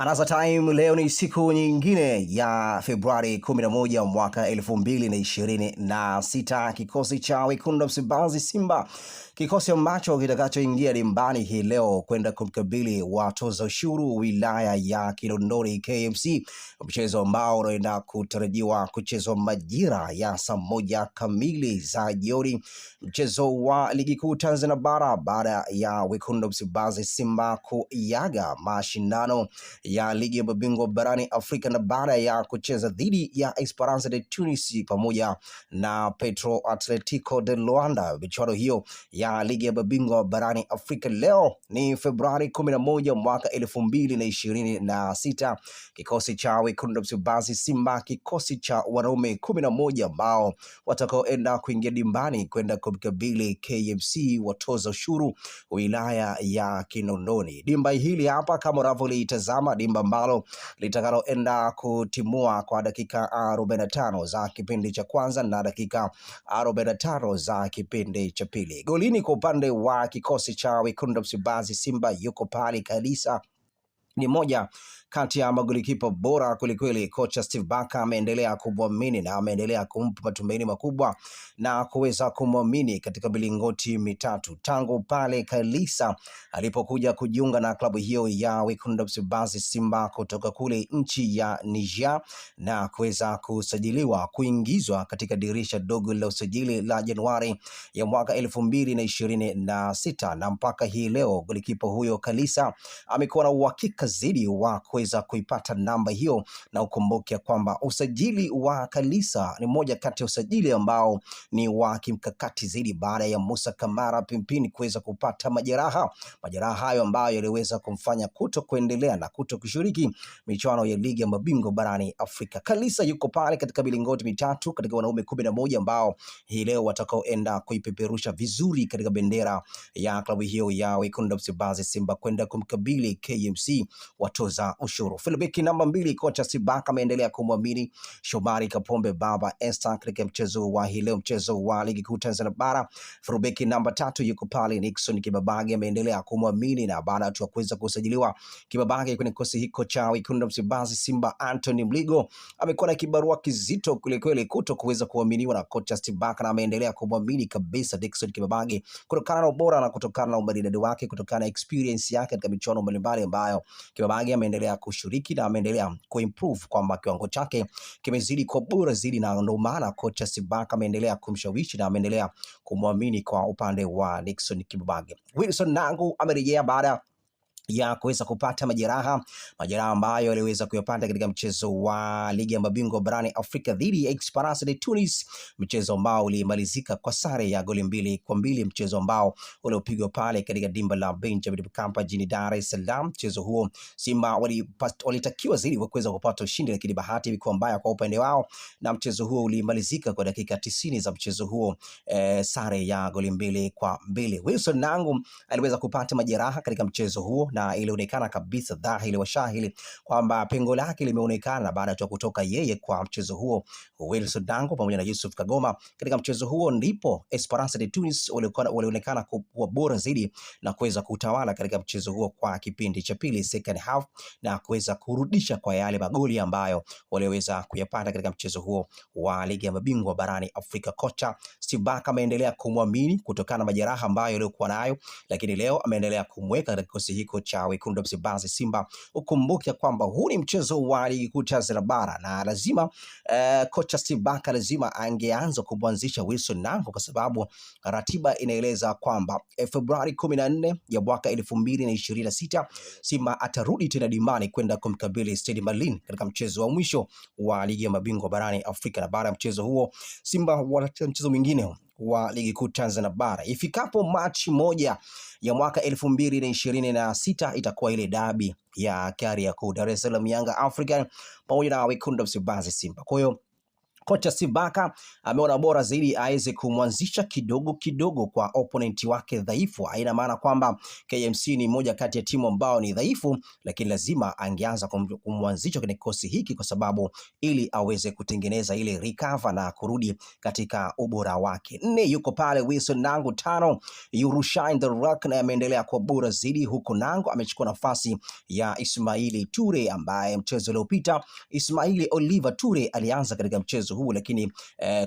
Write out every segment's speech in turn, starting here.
Another time, leo ni siku nyingine ya Februari 11 mwaka 2026. Kikosi cha wekundu wa Msimbazi Simba, kikosi ambacho kitakachoingia dimbani hii leo kwenda kumkabili watoza ushuru wilaya ya Kinondoni KMC, mchezo ambao unaenda kutarajiwa kuchezwa majira ya saa 1 kamili za jioni, mchezo wa ligi kuu Tanzania bara baada ya wekundu wa Msimbazi Simba kuiaga mashindano ya ligi ya mabingwa barani Afrika na baada ya kucheza dhidi ya Esperance de Tunis pamoja na Petro Atletico de Luanda. Michuano hiyo ya ligi ya mabingwa barani Afrika leo ni Februari 11 mwaka 2026. Kikosi cha wekundu wa Msimbazi Simba, kikosi cha wanaume 11 ambao watakaoenda kuingia dimbani kwenda kumkabili KMC watoza ushuru wilaya ya Kinondoni. Dimba hili hapa kama unavyolitazama, dimba ambalo litakaloenda kutimua kwa dakika 45 za kipindi cha kwanza na dakika 45 za kipindi cha pili. Golini kwa upande wa kikosi cha wekundu wa Msimbazi Simba yuko pale Kalisa, ni moja kati ya magolikipa bora kwelikweli. Kocha Steve Barker ameendelea kumwamini na ameendelea kumpa matumaini makubwa na kuweza kumwamini katika milingoti mitatu tangu pale Kalisa alipokuja kujiunga na klabu hiyo ya wekundu wa Msimbazi Simba kutoka kule nchi ya Niger na kuweza kusajiliwa kuingizwa katika dirisha dogo la usajili la Januari ya mwaka 2026, na mpaka hii leo golikipa huyo Kalisa amekuwa na uhakika zaidi wa kuweza kuipata namba hiyo, na ukumbuke kwamba usajili wa Kalisa ni moja kati ya usajili ambao ni wa kimkakati zaidi baada ya Musa Kamara Pimpini kuweza kupata majeraha hayo ambayo yaliweza kumfanya kuto kuendelea na kuto kushiriki michuano ya ligi ya mabingwa barani Afrika. Kalisa yuko pale katika milingoti mitatu katika wanaume 11 ambao hii leo watakaoenda kuipeperusha vizuri katika bendera ya klabu hiyo ya wekundu wa Msimbazi Simba kwenda kumkabili KMC watoza ushuru. Filibeki namba 2, kocha Sibaka ameendelea kumwamini Shomari Kapombe Baba Esther katika mchezo wa hii leo, mchezo wa ligi kuu Tanzania bara. Filibeki namba 3 yuko pale Nixon Kibabage, ameendelea kumwamini na baada ya kuweza kusajiliwa Kibabage kwenye kikosi hiko cha wekundu wa Msimbazi Simba, Anthony Mligo amekuwa na kibarua kizito kule kweli kuto kuweza kuaminiwa na kocha Sibaka, na ameendelea kumwamini kabisa Nixon Kibabage kutokana na ubora na kutokana na umaridadi wake, kutokana na experience yake katika michuano mbalimbali ambayo Kibabage ameendelea kushiriki na ameendelea kuimprove kwamba kiwango chake kimezidi kwa bora zaidi, na ndio maana kocha Sibaka ameendelea kumshawishi na ameendelea kumwamini kwa upande wa Nixon Kibabage. Wilson Nangu amerejea baada ya kuweza kupata majeraha ambayo aliweza kuyapata katika mchezo wa ligi ya mabingwa barani Afrika dhidi ya Esperance de Tunis, mchezo ambao ulimalizika kwa sare ya goli 2-2, mchezo ambao uliopigwa pale katika dimba la Benjamin Mkapa jijini Dar es Salaam. Mchezo huo Simba walitakiwa zaidi kuweza kupata ushindi, lakini bahati ilikuwa mbaya kwa upande wao, na mchezo huo ulimalizika kwa dakika 90 za mchezo huo sare ya goli 2-2. Wilson Nangu aliweza kupata majeraha katika mchezo huo, na ilionekana kabisa dhahiri wa shahili kwamba pengo lake limeonekana baada ya kutoka yeye kwa mchezo huo Wilson Nangu pamoja na Yusuf Kagoma. Katika mchezo huo ndipo Esperance de Tunis walionekana kuwa bora zaidi na kuweza kutawala katika mchezo huo kwa kipindi cha pili, second half, na kuweza kurudisha kwa yale magoli ambayo waliweza kuyapata katika mchezo huo wa ligi ya mabingwa barani Afrika. Kocha Sibaka ameendelea kumwamini kutokana na majeraha ambayo alikuwa nayo, lakini leo ameendelea kumweka katika kikosi hiko cha wekundu wa Msimbazi Simba. Ukumbuke kwamba huu ni mchezo wa ligi kuu Tanzania bara na lazima kocha Steve Barker lazima angeanza kumwanzisha Wilson Nangu, kwa sababu ratiba inaeleza kwamba Februari 14 ya mwaka 2026 Simba atarudi tena dimbani kwenda kumkabili Stade Malien katika mchezo wa mwisho wa ligi ya mabingwa barani Afrika, na baada ya mchezo huo Simba watacheza mchezo mwingine wa ligi kuu Tanzania bara. Ifikapo Machi 1 ya mwaka 2026 itakuwa ile dabi ya Kariakoo, Dar es Salaam, Yanga African pamoja na wekundu wa Msimbazi Simba. Kwa hiyo Kocha Sibaka ameona bora zaidi aweze kumwanzisha kidogo kidogo kwa opponent wake dhaifu. Haina maana kwamba KMC ni moja kati ya timu ambao ni dhaifu, lakini lazima angeanza kumwanzisha kwenye kikosi hiki kwa sababu ili aweze kutengeneza ile recover na kurudi katika ubora wake. 4 yuko pale Wilson Nangu, 5 Yurushain The Rock na ameendelea kwa bora zaidi, huko Nangu amechukua nafasi ya Ismaili Ture ambaye mchezo uliopita Ismaili Oliver Ture alianza katika mchezo huu, lakini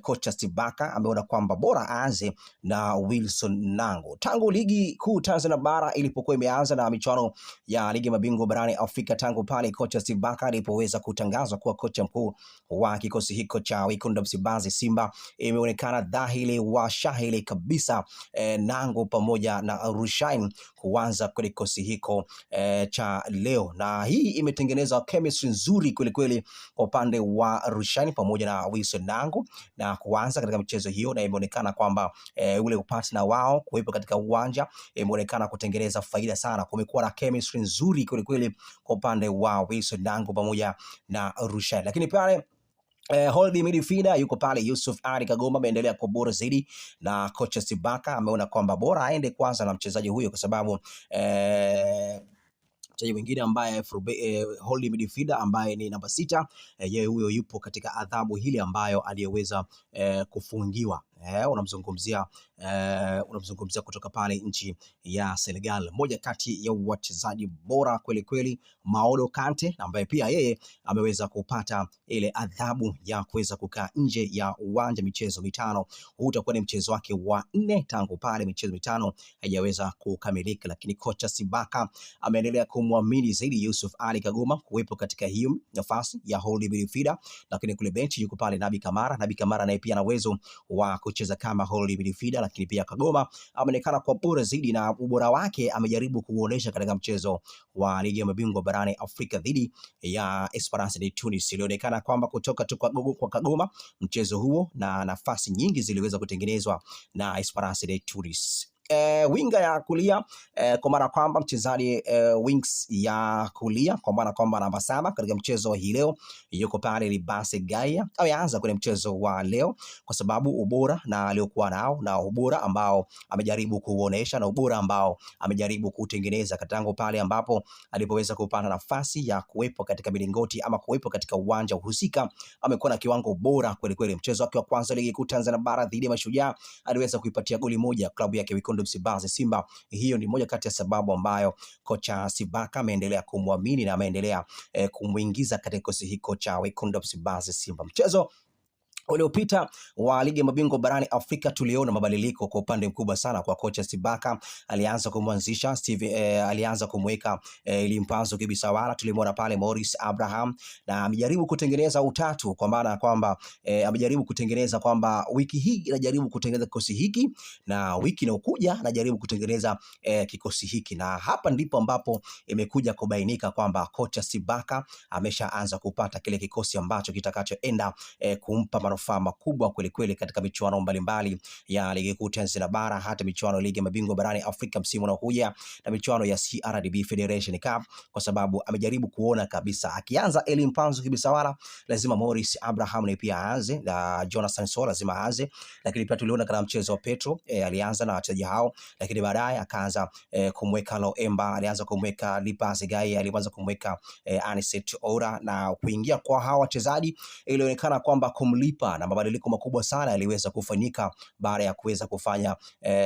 kocha Sibaka ameona kwamba bora aanze na Wilson Nangu. Tangu ligi kuu Tanzania bara ilipokuwa imeanza na michuano ya ligi mabingwa barani Afrika, tangu pale kocha Sibaka alipoweza kutangazwa kuwa kocha mkuu wa kikosi hiko cha Wekundu wa Msimbazi Simba, imeonekana dhahiri wa shahiri kabisa Nangu pamoja na Rushain kuanza kwa kikosi hiko cha leo, na hii imetengeneza chemistry nzuri kweli kweli kwa upande wa Rushain pamoja na Wilson Nangu na kuanza katika mchezo hiyo, na imeonekana kwamba ule partner wao kuwepo katika uwanja imeonekana kutengeneza faida sana. Kumekuwa na chemistry nzuri kweli kweli kwa upande wa Wilson Nangu pamoja na Rushain, lakini pale holding midfielder yuko pale Yusuf Ali Kagoma ameendelea kwa bora zaidi, na kocha Sibaka ameona kwamba bora aende kwanza na mchezaji huyo kwa sababu mchezaji mwingine ambaye holding midfielder ambaye ni namba 6 yeye huyo yupo katika adhabu hili ambayo aliyeweza kufungiwa. Unamzungumzia kutoka pale nchi ya Senegal, moja kati ya wachezaji bora kweli kweli, Maolo Kante, ambaye pia yeye ameweza kupata ile adhabu ya kuweza kukaa nje ya uwanja michezo mitano. Huu utakuwa ni mchezo wake wa 4 tangu pale michezo mitano haijaweza kukamilika, lakini kocha Sibaka ameendelea kumwamini zaidi Yusuf Ali Kagoma kuwepo katika hiyo nafasi ya holding midfielder, lakini kule bench yuko pale Nabi Kamara naye pia ana uwezo wa kucheza kama holding midfielder, lakini pia Kagoma ameonekana kwa bora zaidi na ubora wake amejaribu kuonesha katika mchezo wa ligi ya mabingwa barani Afrika dhidi ya Esperance de Tunis. Ilionekana kwamba kutoka tu kwa Kagoma mchezo huo na nafasi nyingi ziliweza kutengenezwa na Esperance de Tunis. Winga ya kulia kwa maana kwamba mchezaji wings ya kulia kwa maana kwamba namba 7 katika mchezo hii leo yuko pale Libase Gaya. Ameanza kwenye mchezo wa leo kwa sababu ubora na aliokuwa nao na ubora ambao amejaribu kuonesha na ubora ambao amejaribu kutengeneza katango pale ambapo alipoweza kupata nafasi ya kuwepo katika milingoti ama kuwepo katika uwanja husika, amekuwa na kiwango bora kweli kweli. Mchezo wake wa kwanza ligi kuu Tanzania bara dhidi ya Mashujaa aliweza kuipatia goli moja klabu yake Wekundu Msimbazi Simba. Hiyo ni moja kati ya sababu ambayo kocha Sibaka ameendelea kumwamini na ameendelea kumuingiza katika kikosi hiko cha Wekundu Msimbazi Simba. Mchezo uliopita wa ligi ya mabingwa barani Afrika tuliona mabadiliko kwa upande mkubwa sana kwa kocha Sibaka. Alianza kumwanzisha alianza kumweka Limpanzo Kibisawala, tulimwona pale Morris Abraham, na amejaribu kutengeneza utatu kwa maana kwamba amejaribu kutengeneza kwamba wiki hii anajaribu kutengeneza kikosi hiki na wiki inayokuja anajaribu kutengeneza kikosi hiki, na hapa ndipo ambapo imekuja kubainika kwamba kocha Sibaka ameshaanza kupata kile kikosi ambacho kitakachoenda kumpa manufaa makubwa kweli kweli katika michuano mbalimbali ya ligi kuu Tanzania bara, hata michuano ya ligi ya mabingwa barani Afrika msimu unaokuja na michuano ya CRDB Federation Cup, kwa sababu amejaribu kuona kabisa akianza Elimpanzo Kibisawala lazima Morris Abraham na pia aanze na Jonathan Soa lazima aanze, lakini pia tuliona katika mchezo wa Petro alianza na wachezaji hao, lakini baadaye akaanza kumweka Loemba, alianza kumweka Lipase Gai, alianza kumweka Anicet Ora, na kuingia kwa hawa wachezaji ilionekana kwamba kumlipa, na mabadiliko makubwa sana yaliweza kufanyika baada ya kuweza kufanya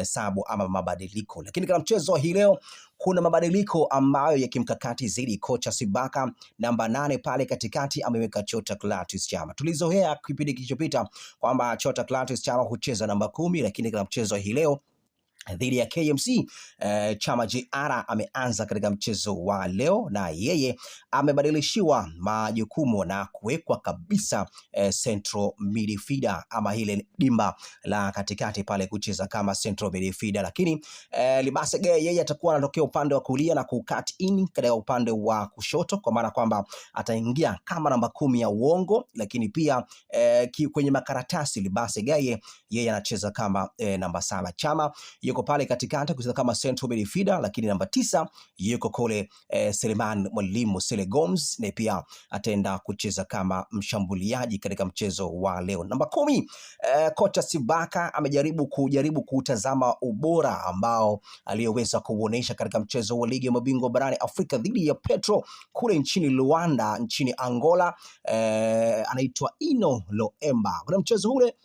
sabu ama mabadiliko. Lakini katika mchezo hii leo kuna mabadiliko ambayo ya kimkakati zaidi. Kocha Sibaka namba 8 pale katikati ameweka Chota Clatous Chama. Tulizoea kipindi kilichopita kwamba Chota Clatous Chama hucheza namba 10, lakini katika mchezo hii leo dhidi ya KMC Chama JR ameanza katika mchezo wa leo, na yeye amebadilishiwa majukumu na kuwekwa kabisa central midfielder ama ile dimba la katikati pale kucheza kama central midfielder, lakini Libase Gay yeye atakuwa anatokea upande wa kulia na kucut in katika upande wa kushoto, kwa maana kwamba ataingia kama namba 10 ya uongo, lakini pia kwenye makaratasi Libase Gay yeye anacheza kama namba 7. Chama yuko yuko pale katikati kucheza kama central midfielder, lakini namba 9 yuko kule Seleman Mwalimu Sele Gomes, na pia ataenda kucheza kama mshambuliaji katika mchezo wa leo. Namba 10 kocha Sibaka amejaribu kutazama ubora ambao aliyoweza kuonesha katika mchezo wa ligi ya mabingwa barani Afrika dhidi ya Petro kule nchini Luanda nchini Angola. Anaitwa Ino Loemba. Kuna mchezo ule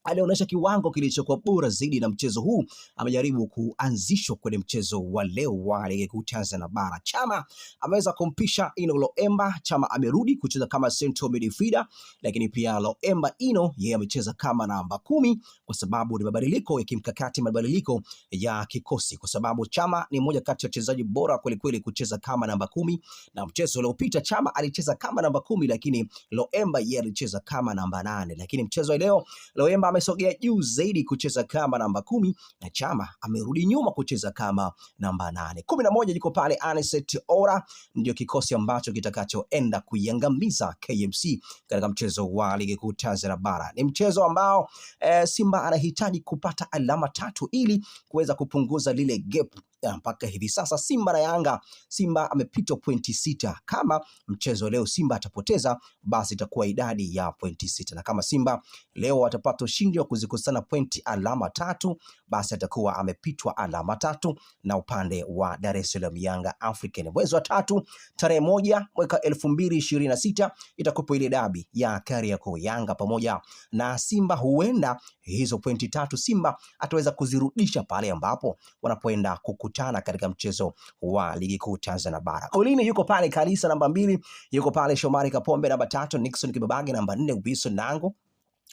alionyesha kiwango kilichokuwa bora zaidi, na mchezo huu amejaribu kuanzishwa kwenye mchezo wa leo wa ligi kuu Tanzania bara. Chama ameweza kumpisha Ino Loemba. Chama amerudi kucheza kama central midfielder, lakini pia Loemba Ino yeye amecheza kama namba 10 kwa sababu ni mabadiliko ya kimkakati, mabadiliko ya kikosi, kwa sababu Chama ni mmoja kati ya wachezaji bora kweli kweli kucheza kama namba 10, na mchezo uliopita Chama alicheza kama namba 10, lakini Loemba yeye alicheza kama namba 8, lakini mchezo wa leo Loemba amesogea juu zaidi kucheza kama namba 10 na Chama amerudi nyuma kucheza kama namba 8. 11 yuko pale Anicet Ora, ndio kikosi ambacho kitakachoenda kuiangamiza KMC katika mchezo wa ligi kuu Tanzania bara. Ni mchezo ambao Simba anahitaji kupata alama 3 ili kuweza kupunguza lile gap. Mpaka hivi sasa Simba na Yanga, Simba amepita pointi 6. Kama mchezo leo Simba atapoteza, basi itakuwa idadi ya pointi 6, na kama Simba leo atapata ushindi wa kuzikusana pointi alama 3, basi atakuwa amepitwa alama 3 na upande wa Dar es Salaam Yanga African. Mwezi wa 3 tarehe 1 mwaka 2026 itakupa ile dabi ya Kariakoo, Yanga pamoja na Simba. Huenda hizo pointi 3 Simba ataweza kuzirudisha pale ambapo wanapoenda kukutana katika mchezo wa ligi kuu Tanzania bara. Golini yuko pale Kalisa namba 2, yuko pale Shomari Kapombe namba 3, Nixon Kibabage namba 4, Wilson Nango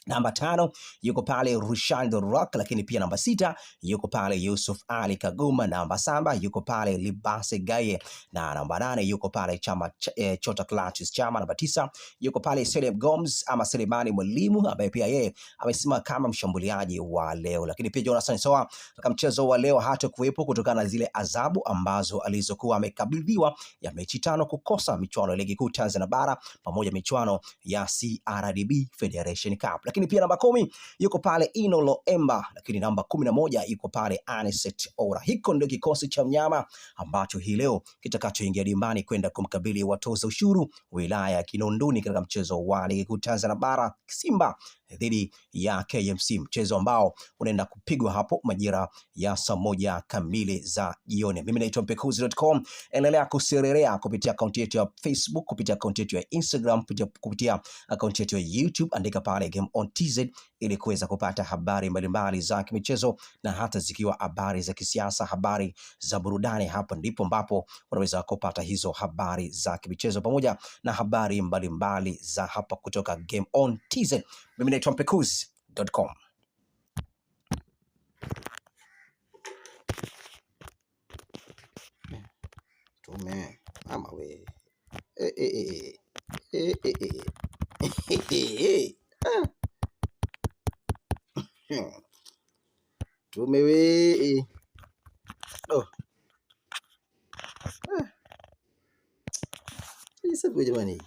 namba 5 yuko pale Rushand Rock, lakini pia namba 6 yuko pale Yusuf Ali Kaguma, namba 7 yuko pale Libase Gaye, na namba 8 yuko pale Chota Clutches Chama, namba 9 yuko pale Selem Gomes ama Selemani Mwalimu ambaye pia yeye amesimama kama mshambuliaji wa leo. Lakini pia Jonathan Soa katika mchezo wa leo hata kuwepo kutokana na zile adhabu ambazo alizokuwa amekabidhiwa ya mechi 5 kukosa michuano ya ligi kuu Tanzania bara pamoja michuano ya CRDB Federation Cup. Lakini pia namba 10 yuko pale Ino Loemba, lakini namba 11 yuko pale Anicet Ora. Hiko ndio kikosi cha mnyama ambacho hii leo kitakachoingia dimbani kwenda kumkabili watoza ushuru wilaya ya Kinondoni katika mchezo wa ligi kuu Tanzania bara, Simba dhidi ya KMC, mchezo ambao unaenda kupigwa hapo majira ya saa 1 kamili za jioni. Mimi naitwa Mpekuzi.com. Endelea kusererea kupitia akaunti yetu ya Facebook, kupitia akaunti yetu ya Instagram, kupitia akaunti yetu ya YouTube, andika pale Game On TZ ili kuweza kupata habari mbalimbali za kimichezo na hata zikiwa habari za kisiasa, habari za burudani. Hapo ndipo ambapo unaweza kupata hizo habari za kimichezo pamoja na habari mbalimbali za hapa kutoka Game On TZ. Mimi naitwa Mpekuzi.com. Tume mama we tume we jamani.